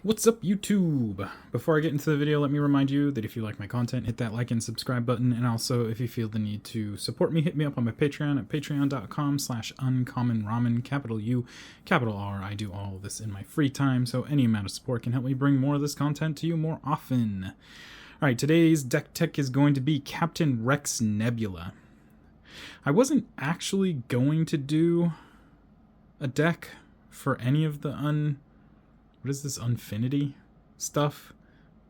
What's up, YouTube? Before I get into the video, let me remind you that if you like my content, hit that like and subscribe button, and also if you feel the need to support me, hit me up on my Patreon at patreon.com/uncommonramen, capital U, capital R. I do all of this in my free time, so any amount of support can help me bring more of this content to you more often. Alright, today's deck tech is going to be Captain Rex Nebula. I wasn't actually going to do a deck for any of the what is this, Unfinity stuff?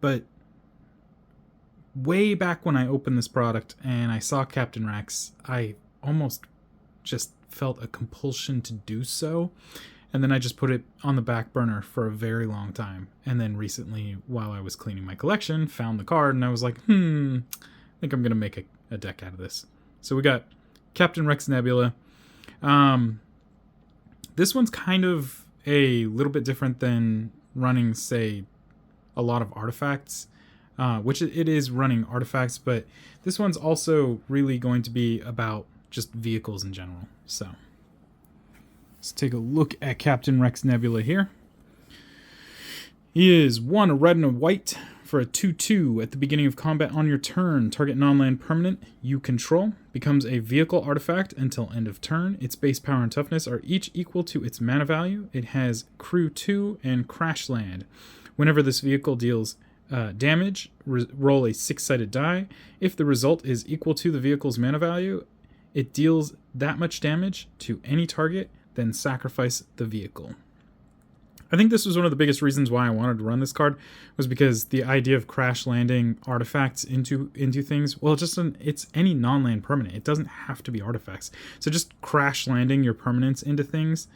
But way back when I opened this product and I saw Captain Rex, I almost just felt a compulsion to do so. And then I just put it on the back burner for a very long time. And then recently, while I was cleaning my collection, found the card and I was like, I think I'm going to make a deck out of this. So we got Captain Rex Nebula. This one's kind of a little bit different than running, say, a lot of artifacts, which it is running artifacts, but this one's also really going to be about just vehicles in general. So let's take a look at Captain Rex Nebula here. He is 1, a red and a white for a 2/2. At the beginning of combat on your turn, target non-land permanent you control becomes a vehicle artifact until end of turn. Its base power and toughness are each equal to its mana value. It has crew 2 and crash land. Whenever this vehicle deals damage, roll a 6-sided die. If the result is equal to the vehicle's mana value, it deals that much damage to any target, then sacrifice the vehicle. I think this was one of the biggest reasons why I wanted to run this card, was because the idea of crash landing artifacts into things, well, it's any non-land permanent. It doesn't have to be artifacts. So just crash landing your permanents into things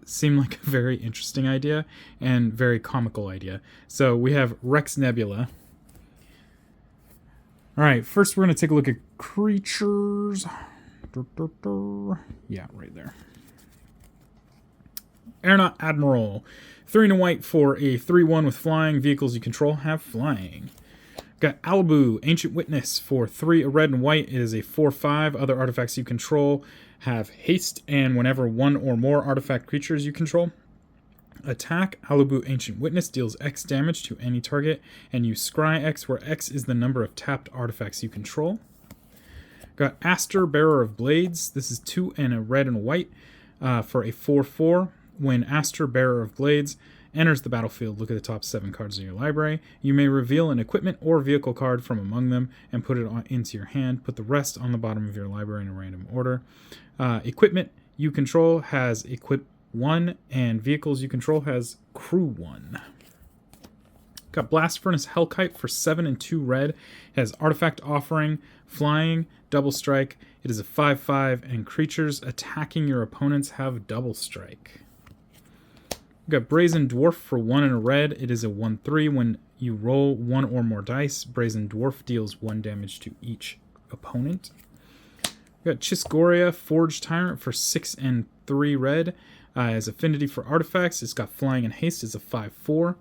seemed like a very interesting idea and very comical idea. So we have Rex Nebula. All right, first we're going to take a look at creatures. Yeah, right there. Aeronaut Admiral, 3 and a white for a 3/1 with flying. Vehicles you control have flying. Got Alibu, Ancient Witness for 3, a red and white. It is a 4/5. Other artifacts you control have haste, and whenever one or more artifact creatures you control attack, Alibu Ancient Witness deals X damage to any target, and you scry X, where X is the number of tapped artifacts you control. Got Aster, Bearer of Blades. This is 2 and a red and a white for a 4/4. When Aster, Bearer of Blades, enters the battlefield, look at the top 7 cards of your library. You may reveal an equipment or vehicle card from among them and put it into your hand. Put the rest on the bottom of your library in a random order. Equipment you control has Equip 1, and vehicles you control has Crew 1. Got Blast Furnace Hellkite for 7 and 2 red. It has Artifact Offering, Flying, Double Strike. It is a 5/5, and creatures attacking your opponents have Double Strike. We've got Brazen Dwarf for 1 and a red. It is a 1/3. When you roll 1 or more dice, Brazen Dwarf deals 1 damage to each opponent. We've got Chisgoria, Forged Tyrant for 6 and 3 red. It has affinity for artifacts. It's got flying and haste. It's a 5/4.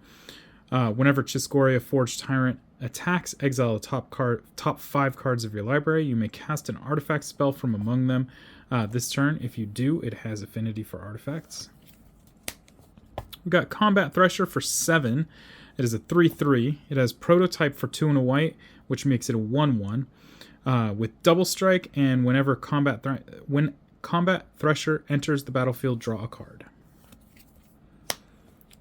Whenever Chisgoria, Forged Tyrant attacks, exile the top 5 cards of your library. You may cast an artifact spell from among them this turn. If you do, it has affinity for artifacts. We've got Combat Thresher for 7. It is a 3/3. It has Prototype for 2 and a white, which makes it a 1/1. With Double Strike, and whenever when Combat Thresher enters the battlefield, draw a card.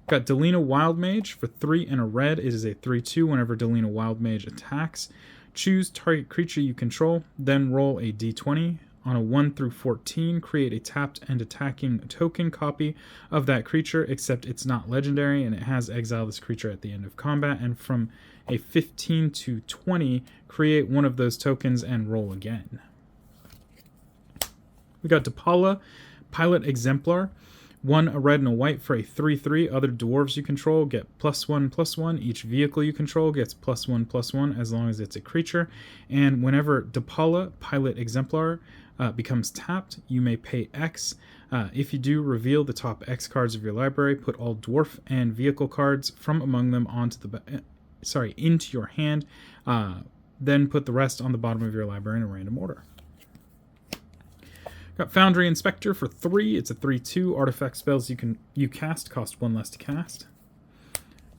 Got Delina Wildmage for 3 and a red. It is a 3/2. Whenever Delina Wildmage attacks, choose target creature you control, then roll a d20. On a 1 through 14, create a tapped and attacking token copy of that creature, except it's not legendary, and it has exile this creature at the end of combat. And from a 15 to 20, create one of those tokens and roll again. We got Depala, Pilot Exemplar, 1 a red and a white for a 3/3. Other dwarves you control get +1/+1. Each vehicle you control gets +1/+1 as long as it's a creature. And whenever Depala, Pilot Exemplar, becomes tapped, you may pay X. If you do, reveal the top X cards of your library. Put all dwarf and vehicle cards from among them into your hand. Then put the rest on the bottom of your library in a random order. Got Foundry Inspector for 3. It's a 3/2. Artifact spells you cast cost 1 less to cast.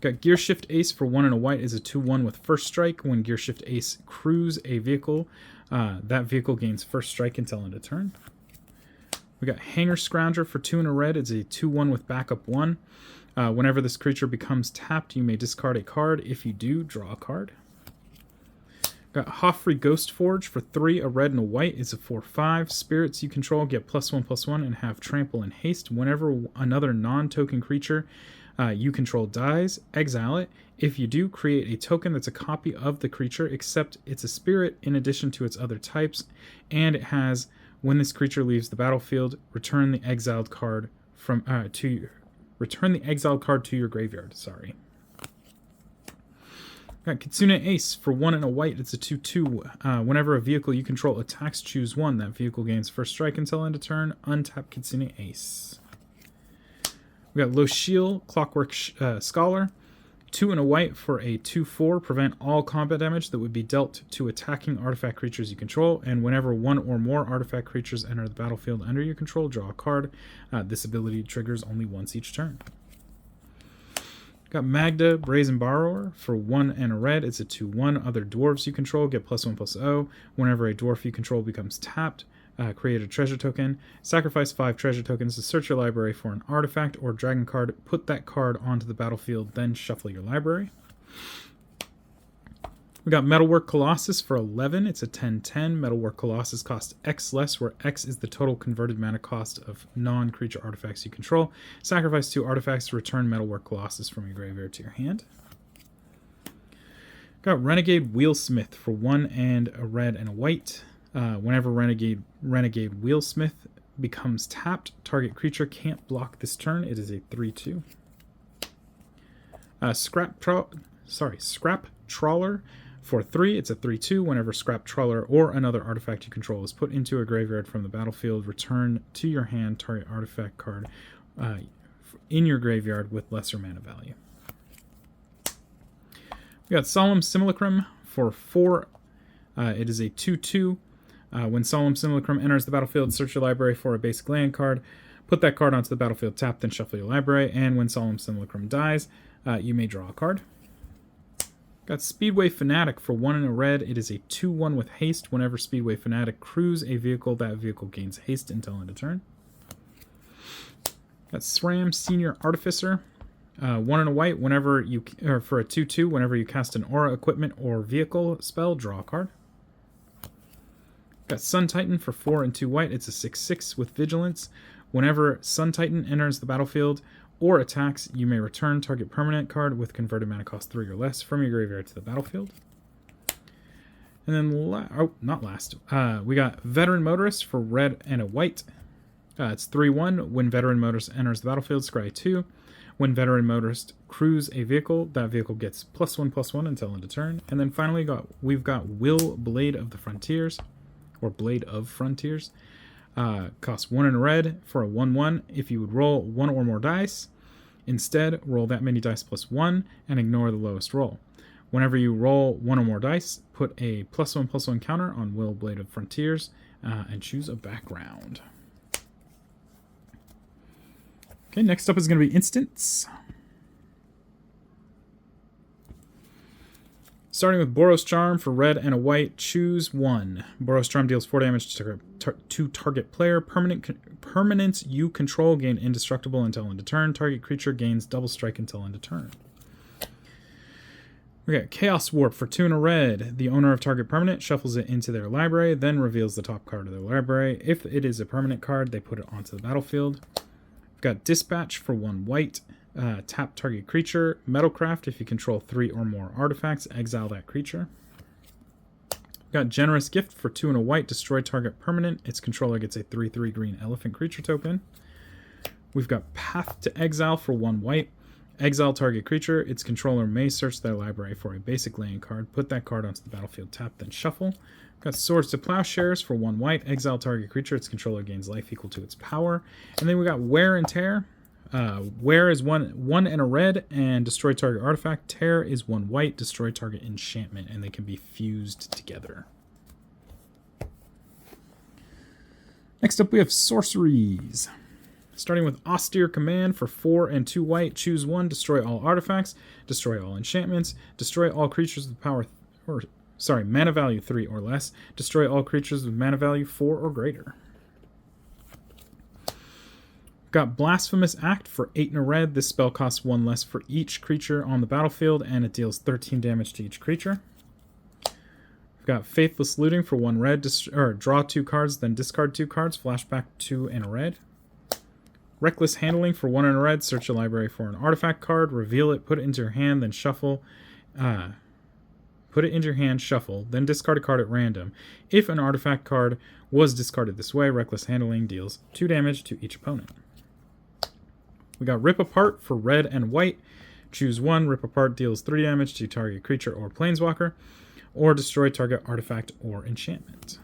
Got Gear Shift Ace for 1 and a white is a 2/1 with first strike. When Gear Shift Ace crews a vehicle, that vehicle gains first strike until end of turn. We got Hanger Scrounger for 2 and a red. It's a 2/1 with backup 1. Whenever this creature becomes tapped, you may discard a card. If you do, draw a card. Got Hoffrey Ghost Forge for 3, a red and a white. It's a 4/5. Spirits you control get +1/+1 and have trample and haste. Whenever another non-token creature you control dies, exile it. If you do, create a token that's a copy of the creature, except it's a spirit in addition to its other types, and it has, when this creature leaves the battlefield, return the exiled card to your graveyard. Sorry. Got Kitsune Ace for 1 and a white. It's a 2/2. Whenever a vehicle you control attacks, choose 1. That vehicle gains first strike until end of turn. Untap Kitsune Ace. We got Lochiel Clockwork Scholar. 2 and a white for a 2/4. Prevent all combat damage that would be dealt to attacking artifact creatures you control. And whenever 1 or more artifact creatures enter the battlefield under your control, draw a card. This ability triggers only once each turn. Got Magda Brazen Borrower for 1 and a red. It's a 2/1. Other dwarves you control get +1/+0. Whenever a dwarf you control becomes tapped, create a treasure token. Sacrifice 5 treasure tokens to search your library for an artifact or dragon card. Put that card onto the battlefield, then shuffle your library. We got Metalwork Colossus for 11. It's a 10/10. Metalwork Colossus costs X less, where X is the total converted mana cost of non-creature artifacts you control. Sacrifice 2 artifacts to return Metalwork Colossus from your graveyard to your hand. Got Renegade Wheelsmith for 1 and a red and a white. Whenever Renegade Wheelsmith becomes tapped, target creature can't block this turn. It is a 3/2. Scrap Trawler for 3. It's a 3/2. Whenever Scrap Trawler or another artifact you control is put into a graveyard from the battlefield, return to your hand target artifact card in your graveyard with lesser mana value. We got Solemn Simulacrum for 4. It is a 2/2. When Solemn Simulacrum enters the battlefield, search your library for a basic land card. Put that card onto the battlefield tapped, then shuffle your library. And when Solemn Simulacrum dies, you may draw a card. Got Speedway Fanatic for 1 and a red. It is a 2/1 with haste. Whenever Speedway Fanatic crews a vehicle, that vehicle gains haste until end of turn. Got SRAM Senior Artificer. 1 and a white. For a 2/2, whenever you cast an aura, equipment, or vehicle spell, draw a card. Got Sun Titan for 4 and 2 white. It's a 6/6 with vigilance. Whenever Sun Titan enters the battlefield or attacks, you may return target permanent card with converted mana cost 3 or less from your graveyard to the battlefield. And then, not last. We got Veteran Motorist for red and a white. It's 3/1. When Veteran Motorist enters the battlefield, scry 2. When Veteran Motorist crews a vehicle, that vehicle gets +1/+1 until end of turn. And then finally, we've got Will Blade of the Frontiers. Or Blade of Frontiers. Costs 1 and a red for a 1/1. If you would roll 1 or more dice, instead roll that many dice +1 and ignore the lowest roll. Whenever you roll 1 or more dice, put a +1/+1 counter on Will Blade of Frontiers and choose a background. Okay, next up is going to be instants. Starting with Boros Charm for red and a white, choose 1. Boros Charm deals 4 damage to target player. Permanents you control gain indestructible until end of turn. Target creature gains double strike until end of turn. We got Chaos Warp for 2 and a red. The owner of target permanent shuffles it into their library, then reveals the top card of their library. If it is a permanent card, they put it onto the battlefield. We've got Dispatch for 1 white. Tap target creature. Metalcraft, if you control 3 or more artifacts, exile that creature. Got Generous Gift for 2 and a white. Destroy target permanent. Its controller gets a 3/3 green elephant creature token. We've got Path to Exile for 1 white. Exile target creature. Its controller may search their library for a basic land card. Put that card onto the battlefield tap, then shuffle. Got Swords to Plowshares for 1 white. Exile target creature. Its controller gains life equal to its power. And then we got Wear and Tear. Wear is 1 and a red and destroy target artifact. Tear is 1 white, destroy target enchantment, and they can be fused together. Next up we have sorceries. Starting with Austere Command for 4 and 2 white, choose 1, destroy all artifacts, destroy all enchantments, destroy all creatures with mana value 3 or less, destroy all creatures with mana value 4 or greater. Got Blasphemous Act for 8 and a red. This spell costs 1 less for each creature on the battlefield, and it deals 13 damage to each creature. We've got Faithless Looting for 1 red. Draw 2 cards, then discard 2 cards. Flashback 2 and a red. Reckless Handling for 1 and a red. Search your library for an artifact card. Reveal it, put it into your hand, then shuffle. Put it into your hand, shuffle, then discard a card at random. If an artifact card was discarded this way, Reckless Handling deals 2 damage to each opponent. We got Rip Apart for red and white. Choose 1. Rip Apart deals 3 damage to target creature or planeswalker, or destroy target artifact or enchantment.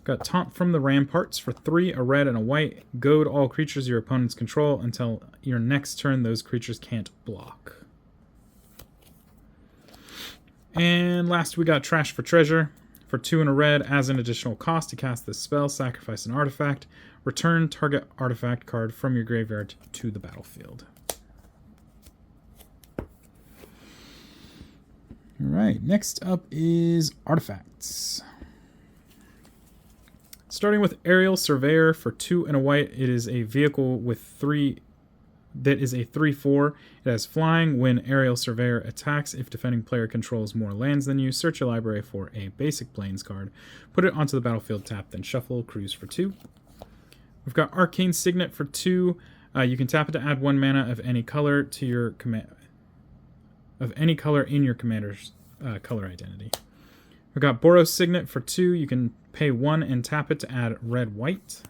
Got Taunt from the Ramparts for 3, a red and a white. Goad all creatures your opponents control until your next turn those creatures can't block. And last we got Trash for Treasure. For 2 and a red, as an additional cost to cast this spell, sacrifice an artifact. Return target artifact card from your graveyard to the battlefield. Alright, next up is artifacts. Starting with Aerial Surveyor for 2 and a white, it is a vehicle with 3 that is a 3/4. It has flying. When Aerial Surveyor attacks, if defending player controls more lands than you, search your library for a basic plains card. Put it onto the battlefield, tap, then shuffle. Cruise for 2. We've got Arcane Signet for 2. You can tap it to add 1 mana of any color to your command, of any color in your commander's color identity. We've got Boros Signet for 2. You can pay 1 and tap it to add red-white.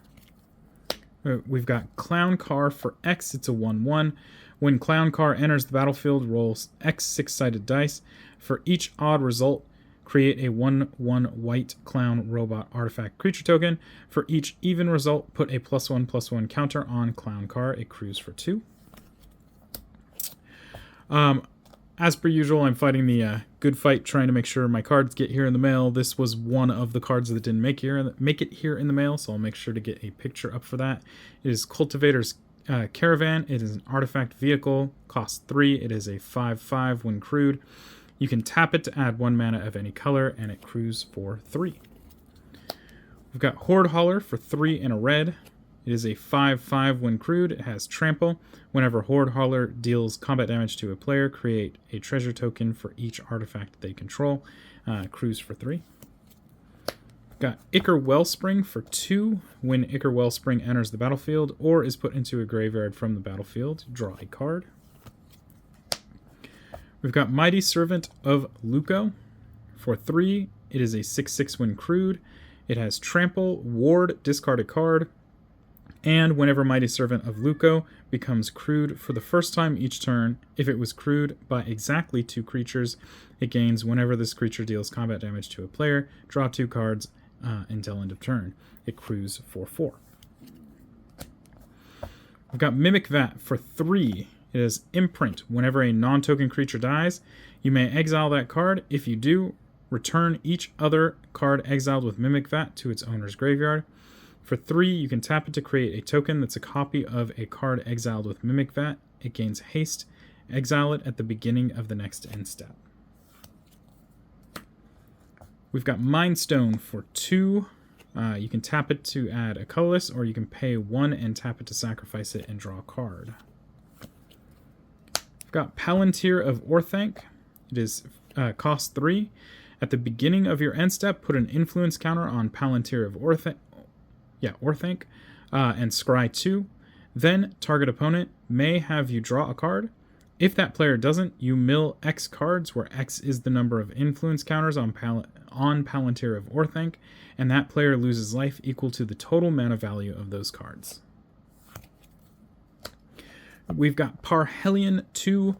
We've got Clown Car for X. It's a 1/1. When Clown Car enters the battlefield, rolls X 6-sided dice. For each odd result, create a 1/1 white clown robot artifact creature token. For each even result, put a +1/+1 counter on Clown Car. It cruise for 2. As per usual, I'm fighting the good fight, trying to make sure my cards get here in the mail. This was one of the cards that didn't make it here in the mail, so I'll make sure to get a picture up for that. It is Cultivator's Caravan. It is an artifact vehicle, costs 3. It is a 5/5 when crewed. You can tap it to add 1 mana of any color, and it crews for 3. We've got Horde Hauler for 3 and a red. It is a 5/5 when crewed. It has Trample. Whenever Horde Hauler deals combat damage to a player, create a treasure token for each artifact they control. Cruise for 3. Got Ichor Wellspring for 2. When Ichor Wellspring enters the battlefield or is put into a graveyard from the battlefield, draw a card. We've got Mighty Servant of Luco for 3. It is a 6/6 when crewed. It has Trample, Ward, discard a card. And whenever Mighty Servant of Luco becomes crewed for the first time each turn, if it was crewed by exactly 2 creatures, it gains whenever this creature deals combat damage to a player. Draw 2 cards until end of turn. It crews for 4. We've got Mimic Vat for 3. It is Imprint. Whenever a non-token creature dies, you may exile that card. If you do, return each other card exiled with Mimic Vat to its owner's graveyard. For 3, you can tap it to create a token that's a copy of a card exiled with Mimic Vat. It gains haste. Exile it at the beginning of the next end step. We've got Mind Stone for 2. You can tap it to add a colorless, or you can pay 1 and tap it to sacrifice it and draw a card. We've got Palantir of Orthanc. It is cost 3. At the beginning of your end step, put an influence counter on Palantir of Orthanc, and scry 2. Then target opponent may have you draw a card. If that player doesn't, you mill X cards, where X is the number of influence counters on Palantir of Orthanc, and that player loses life equal to the total mana value of those cards. We've got Parhelion 2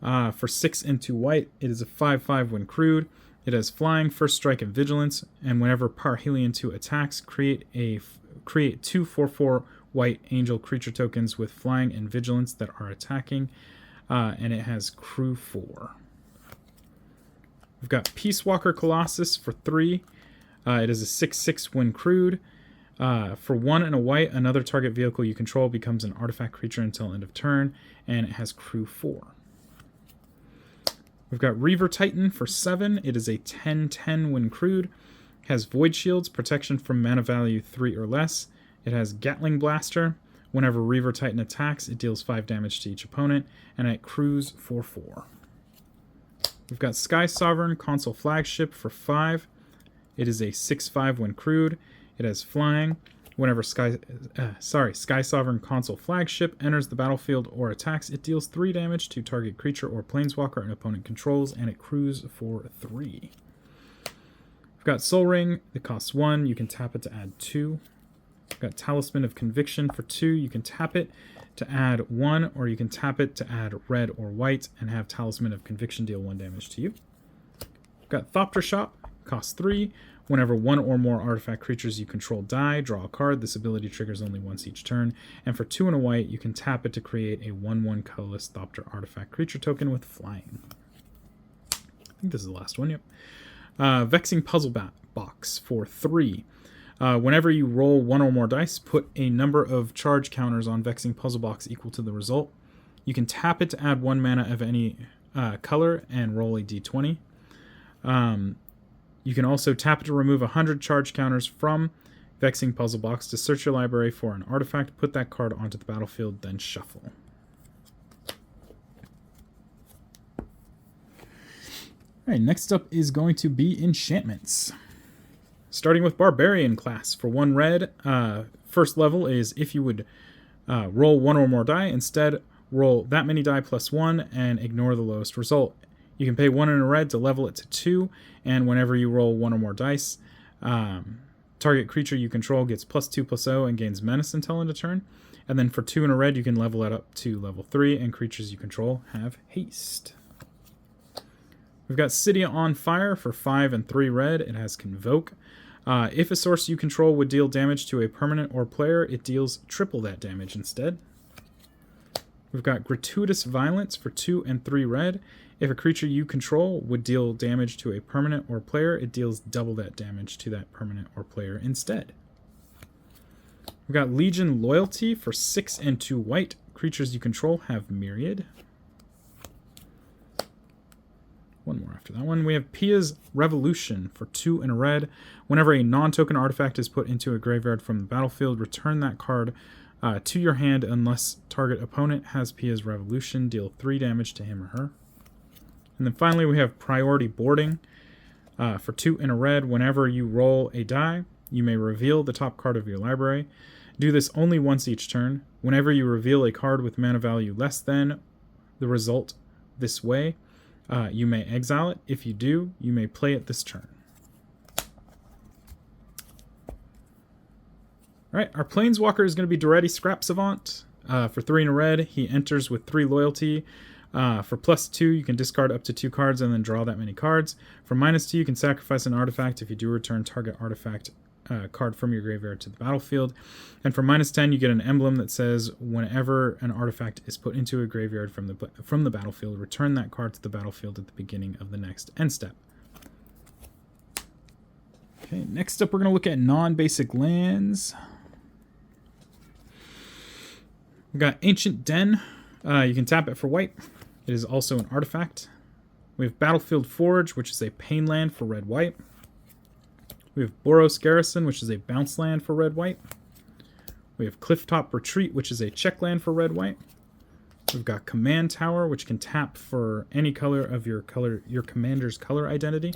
for 6 and 2 white. It is a 5/5 when crewed. It has flying, first strike, and vigilance, and whenever Parhelion 2 attacks, create 2 4/4 white angel creature tokens with flying and vigilance that are attacking, and it has crew 4. We've got Peace Walker Colossus for 3. It is a 6/6 when crewed. For 1 and a white, another target vehicle you control becomes an artifact creature until end of turn, and it has crew 4. We've got Reaver Titan for 7. It is a 10/10 when crewed. Has Void Shields, protection from mana value 3 or less. It has Gatling Blaster. Whenever Reaver Titan attacks, it deals 5 damage to each opponent, and it crews for 4. We've got Sky Sovereign Console Flagship for 5. It is a 6/5 when crewed. It has flying. Whenever Sky Sovereign Console Flagship enters the battlefield or attacks, it deals 3 damage to target creature or planeswalker an opponent controls, and it crews for 3. We've got Soul Ring. It costs 1. You can tap it to add 2. We've got Talisman of Conviction for 2. You can tap it to add 1, or you can tap it to add red or white and have Talisman of Conviction deal 1 damage to you. We've got Thopter Shop. Costs 3. Whenever 1 or more artifact creatures you control die, draw a card. This ability triggers only once each turn. And for 2 and a white, you can tap it to create a 1/1 colorless Thopter artifact creature token with flying. I think this is the last one, yep. Vexing Puzzle Box for 3. Whenever you roll 1 or more dice, put a number of charge counters on Vexing Puzzle Box equal to the result. You can tap it to add 1 mana of any color and roll a d20. You can also tap it to remove 100 charge counters from Vexing Puzzle Box to search your library for an artifact, put that card onto the battlefield, then shuffle. Alright, next up is going to be enchantments. Starting with Barbarian class. For 1 red, first level is if you would roll 1 or more die, instead roll that many die plus 1 and ignore the lowest result. You can pay 1 in a red to level it to 2, and whenever you roll 1 or more dice, target creature you control gets +2/+0 and gains menace until end of turn. And then for 2 in a red, you can level it up to level 3, and creatures you control have haste. We've got City on Fire for 5 and 3 red. It has Convoke. If a source you control would deal damage to a permanent or player, it deals triple that damage instead. We've got Gratuitous Violence for 2 and 3 red. If a creature you control would deal damage to a permanent or player, it deals double that damage to that permanent or player instead. We've got Legion Loyalty for 6 and 2 white. Creatures you control have Myriad. One more after that one. We have Pia's Revolution for 2 and a red. Whenever a non-token artifact is put into a graveyard from the battlefield, return that card to your hand unless target opponent has Pia's Revolution. Deal 3 damage to him or her. And then finally we have Priority Boarding for 2 and a red. Whenever you roll a die, you may reveal the top card of your library. Do this only once each turn. Whenever you reveal a card with mana value less than the result this way, you may exile it. If you do, you may play it this turn. Alright, our Planeswalker is going to be Duretti Scrap Savant. For 3 and a red, he enters with 3 loyalty. For +2, you can discard up to 2 cards and then draw that many cards. For -2, you can sacrifice an artifact. If you do, return target artifact card from your graveyard to the battlefield. And for -10, you get an emblem that says whenever an artifact is put into a graveyard from the battlefield, return that card to the battlefield at the beginning of the next end step. Okay, next up we're going to look at non-basic lands. We've got Ancient Den. You can tap it for white. It is also an artifact. We have Battlefield Forge, which is a pain land for red-white. We have Boros Garrison, which is a bounce land for red-white. We have Clifftop Retreat, which is a check land for red-white. We've got Command Tower, which can tap for any color of your commander's color identity.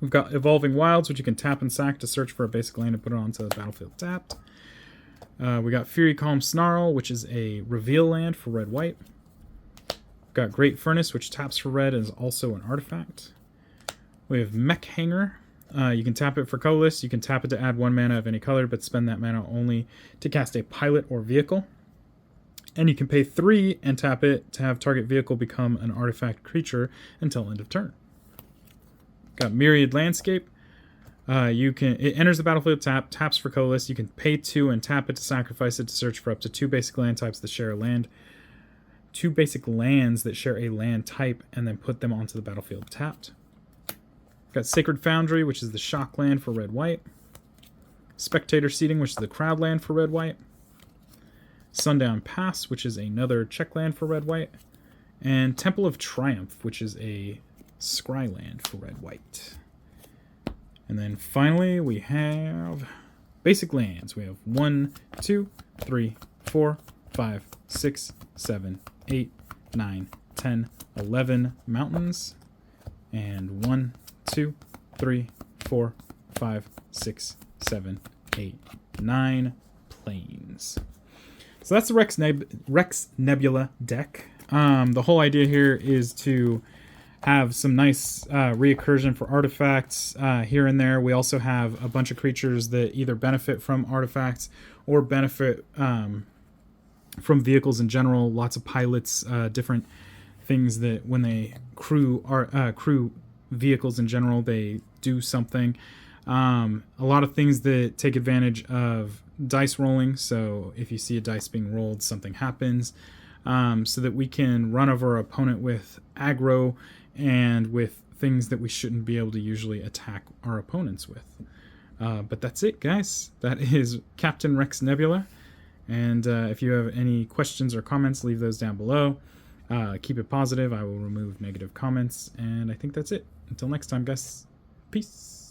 We've got Evolving Wilds, which you can tap and sack to search for a basic land and put it onto the battlefield tapped. We got Fury Calm Snarl, which is a reveal land for red-white. We've got Great Furnace, which taps for red and is also an artifact. We have Mech Hanger. You can tap it for colorless. You can tap it to add 1 mana of any color, but spend that mana only to cast a pilot or vehicle. And you can pay 3 and tap it to have target vehicle become an artifact creature until end of turn. Got Myriad Landscape. It enters the battlefield taps for colorless. You can pay 2 and tap it to sacrifice it to search for up to 2 basic land types that share a land. 2 basic lands that share a land type, and then put them onto the battlefield tapped. Got Sacred Foundry, which is the shock land for red-white. Spectator Seating, which is the crowd land for red-white. Sundown Pass, which is another check land for red-white. And Temple of Triumph, which is a scry land for red-white. And then finally we have basic lands. We have 1, 2, 3, 4, 5, 6, 7, 8, 9, 10, 11 mountains. And 1, 2, 3, 4, 5, 6, 7, 8, 9 plains. So that's the Rex Nebula deck. The whole idea here is to have some nice reoccursion for artifacts here and there. We also have a bunch of creatures that either benefit from artifacts or benefit from vehicles in general. Lots of pilots, different things that when they crew vehicles in general, they do something. A lot of things that take advantage of dice rolling. So if you see a dice being rolled, something happens. So that we can run over our opponent with aggro and with things that we shouldn't be able to usually attack our opponents with. But that's it, guys. That is Captain Rex Nebula. And if you have any questions or comments, leave those down below. Keep it positive. I will remove negative comments. And I think that's it. Until next time, guys. Peace.